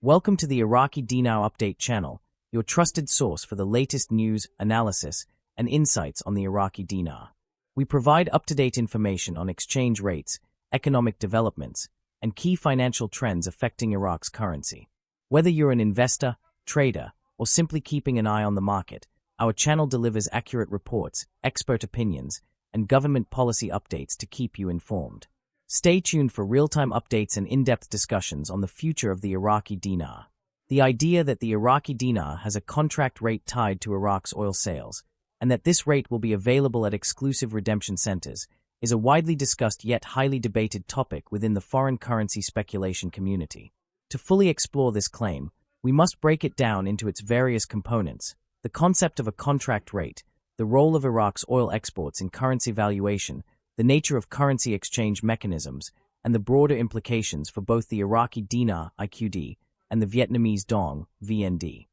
Welcome to the Iraqi Dinar Update channel, your trusted source for the latest news, analysis, and insights on the Iraqi dinar. We provide up-to-date information on exchange rates, economic developments, and key financial trends affecting Iraq's currency. Whether you're an investor, trader, or simply keeping an eye on the market, our channel delivers accurate reports, expert opinions, and government policy updates to keep you informed. Stay tuned for real-time updates and in-depth discussions on the future of the Iraqi dinar. The idea that the Iraqi dinar has a contract rate tied to Iraq's oil sales, and that this rate will be available at exclusive redemption centers, is a widely discussed yet highly debated topic within the foreign currency speculation community. To fully explore this claim, we must break it down into its various components: the concept of a contract rate, the role of Iraq's oil exports in currency valuation, the nature of currency exchange mechanisms, and the broader implications for both the Iraqi dinar (IQD) and the Vietnamese dong (VND).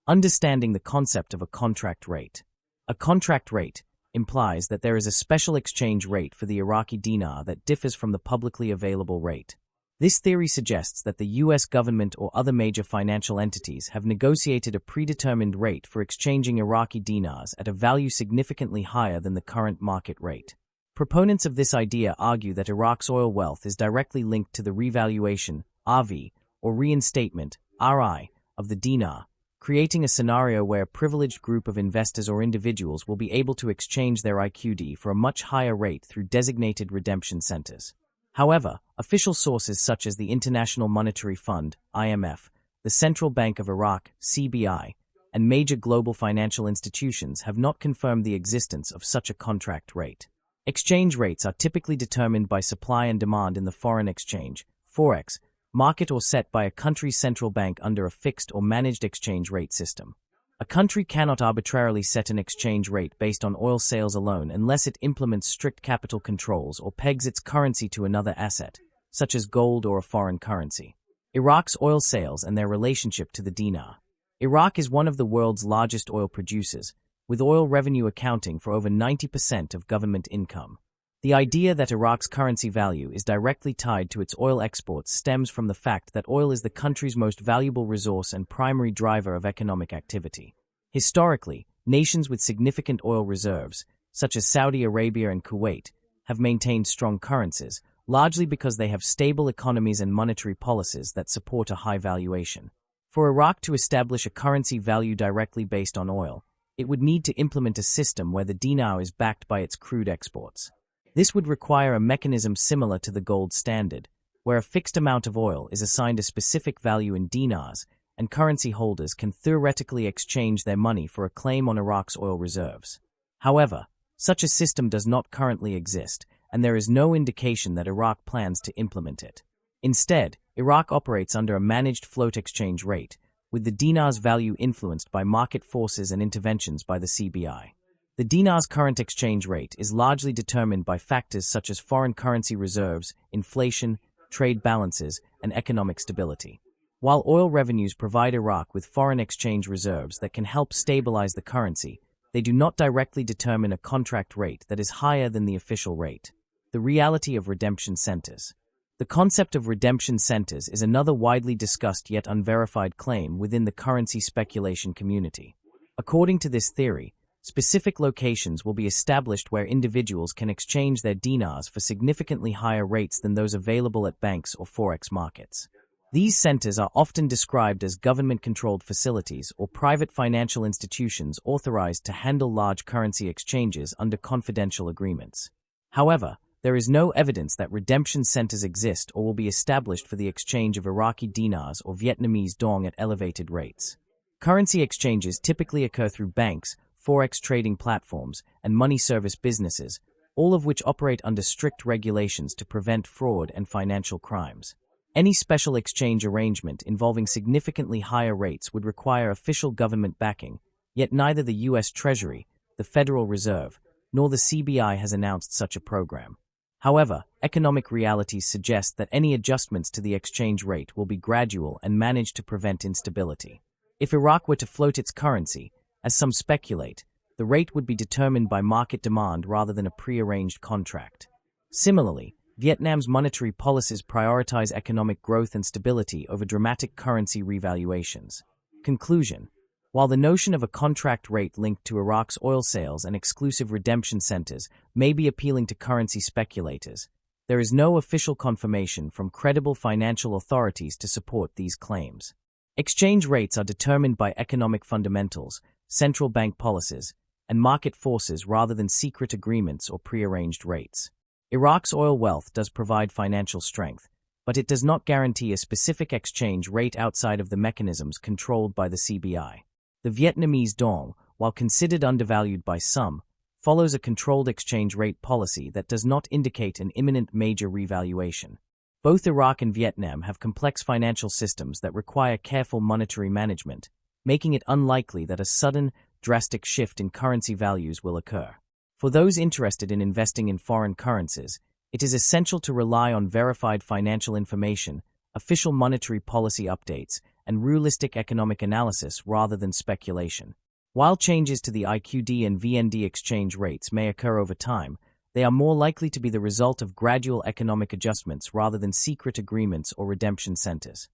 Understanding the concept of a contract rate. A contract rate implies that there is a special exchange rate for the Iraqi dinar that differs from the publicly available rate. This theory suggests that the U.S. government or other major financial entities have negotiated a predetermined rate for exchanging Iraqi dinars at a value significantly higher than the current market rate. Proponents of this idea argue that Iraq's oil wealth is directly linked to the revaluation, RV, or reinstatement, RI, of the dinar, creating a scenario where a privileged group of investors or individuals will be able to exchange their IQD for a much higher rate through designated redemption centers. However, official sources such as the International Monetary Fund, IMF, the Central Bank of Iraq, CBI, and major global financial institutions have not confirmed the existence of such a contract rate. Exchange rates are typically determined by supply and demand in the foreign exchange, forex, market or set by a country's central bank under a fixed or managed exchange rate system. A country cannot arbitrarily set an exchange rate based on oil sales alone unless it implements strict capital controls or pegs its currency to another asset, such as gold or a foreign currency. Iraq's oil sales and their relationship to the dinar. Iraq is one of the world's largest oil producers, with oil revenue accounting for over 90% of government income. The idea that Iraq's currency value is directly tied to its oil exports stems from the fact that oil is the country's most valuable resource and primary driver of economic activity. Historically, nations with significant oil reserves, such as Saudi Arabia and Kuwait, have maintained strong currencies, largely because they have stable economies and monetary policies that support a high valuation. For Iraq to establish a currency value directly based on oil, it would need to implement a system where the dinar is backed by its crude exports. This would require a mechanism similar to the gold standard, where a fixed amount of oil is assigned a specific value in dinars, and currency holders can theoretically exchange their money for a claim on Iraq's oil reserves. However, such a system does not currently exist, and there is no indication that Iraq plans to implement it. Instead, Iraq operates under a managed float exchange rate, with the dinar's value influenced by market forces and interventions by the CBI. The dinar's current exchange rate is largely determined by factors such as foreign currency reserves, inflation, trade balances, and economic stability. While oil revenues provide Iraq with foreign exchange reserves that can help stabilize the currency, they do not directly determine a contract rate that is higher than the official rate. The reality of redemption centers. The concept of redemption centers is another widely discussed yet unverified claim within the currency speculation community. According to this theory, specific locations will be established where individuals can exchange their dinars for significantly higher rates than those available at banks or forex markets. These centers are often described as government-controlled facilities or private financial institutions authorized to handle large currency exchanges under confidential agreements. However, there is no evidence that redemption centers exist or will be established for the exchange of Iraqi dinars or Vietnamese dong at elevated rates. Currency exchanges typically occur through banks, forex trading platforms, and money service businesses, all of which operate under strict regulations to prevent fraud and financial crimes. Any special exchange arrangement involving significantly higher rates would require official government backing, yet neither the U.S. Treasury, the Federal Reserve, nor the CBI has announced such a program. However, economic realities suggest that any adjustments to the exchange rate will be gradual and managed to prevent instability. If Iraq were to float its currency, as some speculate, the rate would be determined by market demand rather than a prearranged contract. Similarly, Vietnam's monetary policies prioritize economic growth and stability over dramatic currency revaluations. Conclusion. While the notion of a contract rate linked to Iraq's oil sales and exclusive redemption centers may be appealing to currency speculators, there is no official confirmation from credible financial authorities to support these claims. Exchange rates are determined by economic fundamentals, central bank policies, and market forces rather than secret agreements or prearranged rates. Iraq's oil wealth does provide financial strength, but it does not guarantee a specific exchange rate outside of the mechanisms controlled by the CBI. The Vietnamese dong, while considered undervalued by some, follows a controlled exchange rate policy that does not indicate an imminent major revaluation. Both Iraq and Vietnam have complex financial systems that require careful monetary management, making it unlikely that a sudden, drastic shift in currency values will occur. For those interested in investing in foreign currencies, it is essential to rely on verified financial information, official monetary policy updates, and realistic economic analysis rather than speculation. While changes to the IQD and VND exchange rates may occur over time, they are more likely to be the result of gradual economic adjustments rather than secret agreements or redemption centers.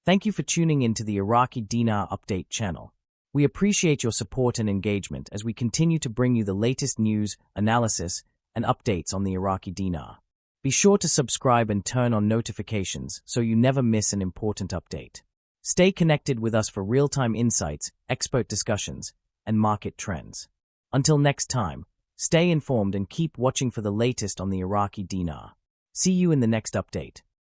Thank you for tuning in to the Iraqi Dinar Update channel. We appreciate your support and engagement as we continue to bring you the latest news, analysis, and updates on the Iraqi dinar. Be sure to subscribe and turn on notifications so you never miss an important update. Stay connected with us for real-time insights, expert discussions, and market trends. Until next time, stay informed and keep watching for the latest on the Iraqi dinar. See you in the next update.